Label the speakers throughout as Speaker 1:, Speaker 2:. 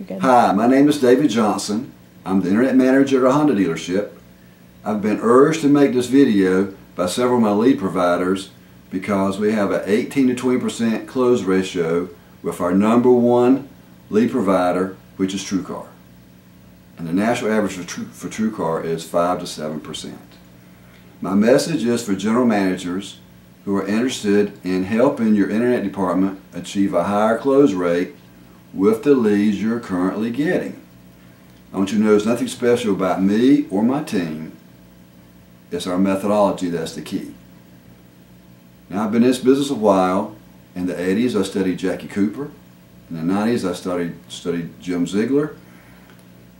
Speaker 1: You're good.
Speaker 2: Hi, my name is David Johnson. I'm the Internet Manager at a Honda dealership. I've been urged to make this video by several of my lead providers because we have an 18 to 20% close ratio with our #1 lead provider, which is TrueCar. And the national average for TrueCar is 5 to 7%. My message is for general managers who are interested in helping your internet department achieve a higher close rate with the leads you're currently getting. I want you to know there's nothing special about me or my team. It's our methodology that's the key. Now, I've been in this business a while. In the 80s I studied Jackie Cooper. In the 90s I studied Jim Ziegler.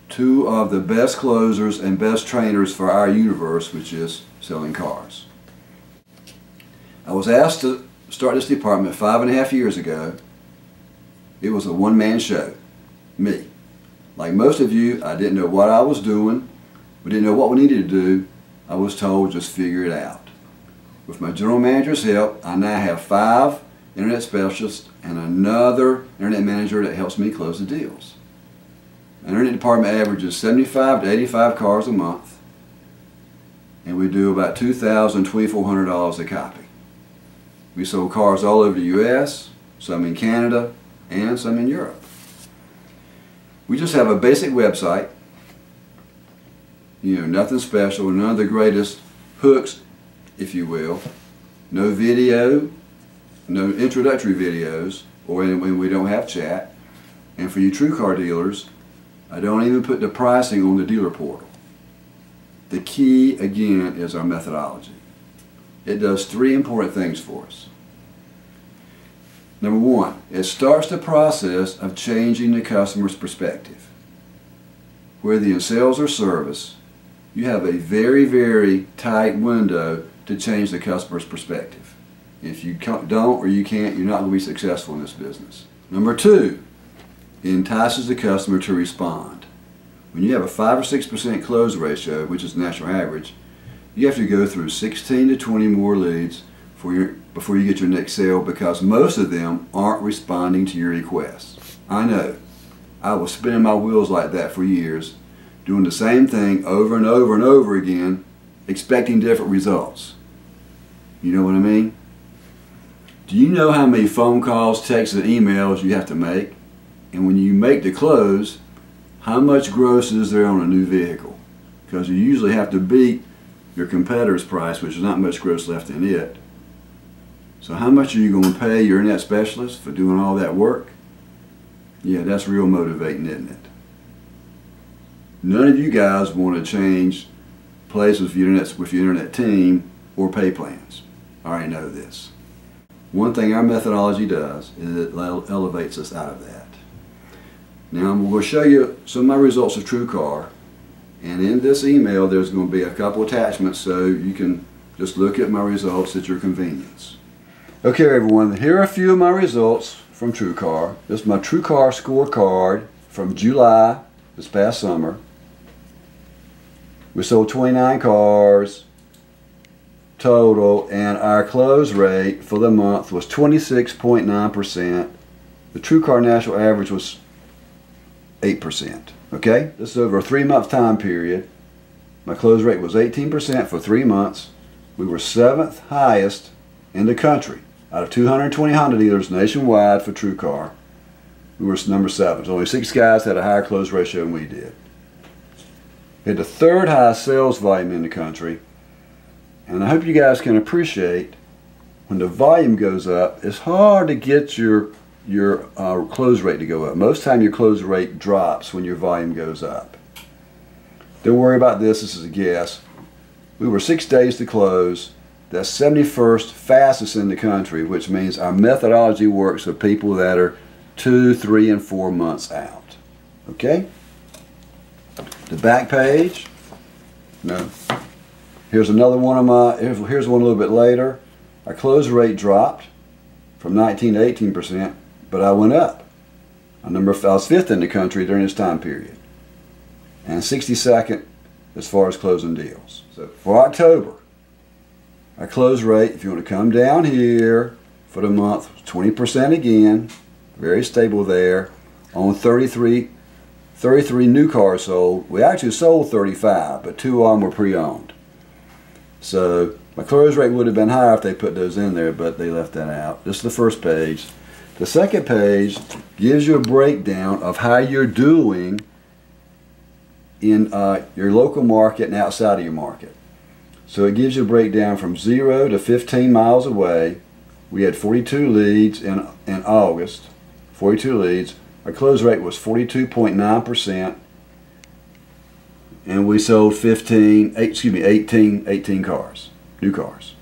Speaker 2: Two of the best closers and best trainers for our universe, which is selling cars. I was asked to start this department 5.5 years ago. It was a one-man show, me. Like most of you, I didn't know what I was doing. We didn't know what we needed to do. I was told just figure it out. With my general manager's help, I now have 5 internet specialists and another internet manager that helps me close the deals. My internet department averages 75 to 85 cars a month, and we do about $2,000 to $2,400 a copy. We sold cars all over the U.S., some in Canada, and some in Europe. We just have a basic website, nothing special, none of the greatest hooks, if you will. No video, no introductory videos, or when we don't have chat. And for you TrueCar dealers, I don't even put the pricing on the dealer portal. The key, again, is our methodology. It does 3 important things for us. Number 1, it starts the process of changing the customer's perspective. Whether in sales or service, you have a very, very tight window to change the customer's perspective. If you don't or you can't, you're not going to be successful in this business. Number 2, it entices the customer to respond. When you have a 5 or 6% close ratio, which is the national average, you have to go through 16 to 20 more leads before you get your next sale, because most of them aren't responding to your requests. I know. I was spinning my wheels like that for years, doing the same thing over and over and over again, expecting different results. You know what I mean? Do you know how many phone calls, texts, and emails you have to make? And when you make the close, how much gross is there on a new vehicle? Because you usually have to beat your competitor's price, which is not much gross left in it. So how much are you going to pay your internet specialist for doing all that work? Yeah, that's real motivating, isn't it? None of you guys want to change places with your internet team or pay plans. I already know this. One thing our methodology does is it elevates us out of that. Now I'm going to show you some of my results of TrueCar, and in this email there's going to be a couple attachments so you can just look at my results at your convenience. Okay everyone, here are a few of my results from TrueCar. This is my TrueCar scorecard from July, this past summer. We sold 29 cars total, and our close rate for the month was 26.9%. The TrueCar national average was 8%. Okay? This is over a 3-month time period. My close rate was 18% for 3 months. We were 7th highest in the country. Out of 220 Honda dealers nationwide for TrueCar, we were number 7. So only 6 guys had a higher close ratio than we did. We had the 3rd highest sales volume in the country. And I hope you guys can appreciate when the volume goes up, it's hard to get your close rate to go up. Most time your close rate drops when your volume goes up. Don't worry about this. This is a guess. We were 6 days to close. That's 71st fastest in the country, which means our methodology works for people that are 2, 3, and 4 months out. Okay? The back page. No. Here's another one of my, here's one a little bit later. Our close rate dropped from 19 to 18%, but I went up. I was 5th in the country during this time period, and 62nd as far as closing deals. So for October, our close rate, if you want to come down here for the month, 20% again, very stable there, on 33 33 new cars sold. We actually sold 35, but 2 of them were pre-owned. So my close rate would have been higher if they put those in there, but they left that out. This is the first page. The second page gives you a breakdown of how you're doing in your local market and outside of your market. So it gives you a breakdown from 0 to 15 miles away. We had 42 leads in August. 42 leads. Our close rate was 42.9%, and we sold 18 cars, new cars.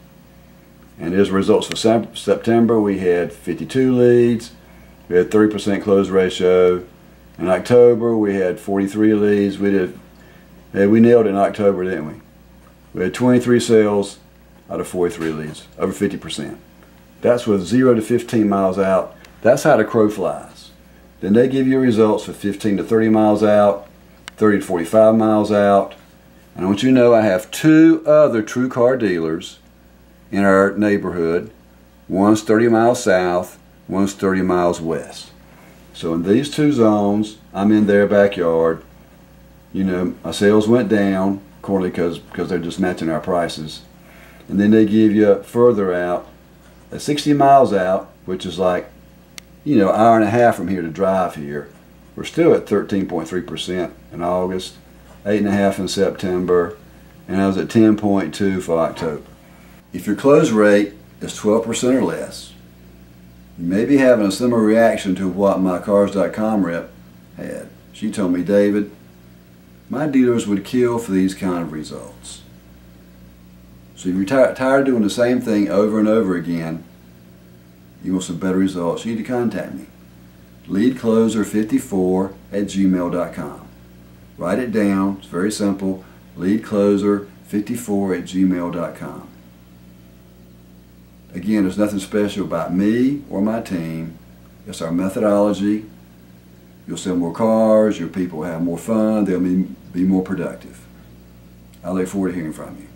Speaker 2: And as results for September, we had 52 leads. We had 30% close ratio. In October, we had 43 leads. We nailed it in October, didn't we? We had 23 sales out of 43 leads, over 50%. That's with 0 to 15 miles out. That's how the crow flies. Then they give you results for 15 to 30 miles out, 30 to 45 miles out. And I want you to know I have 2 other TrueCar dealers in our neighborhood. One's 30 miles south, one's 30 miles west. So in these 2 zones, I'm in their backyard. You know, my sales went down accordingly because they're just matching our prices. And then they give you further out, at 60 miles out, which is like, you know, an hour and a half from here to drive here. We're still at 13.3% in August, 8.5% in September, and I was at 10.2% for October. If your close rate is 12% or less, you may be having a similar reaction to what my Cars.com rep had. She told me, David, my dealers would kill for these kind of results. So if you're tired of doing the same thing over and over again, you want some better results, you need to contact me. leadcloser54@gmail.com. Write it down. It's very simple. leadcloser54@gmail.com. Again, there's nothing special about me or my team. It's our methodology. You'll sell more cars, your people will have more fun, they'll be more productive. I look forward to hearing from you.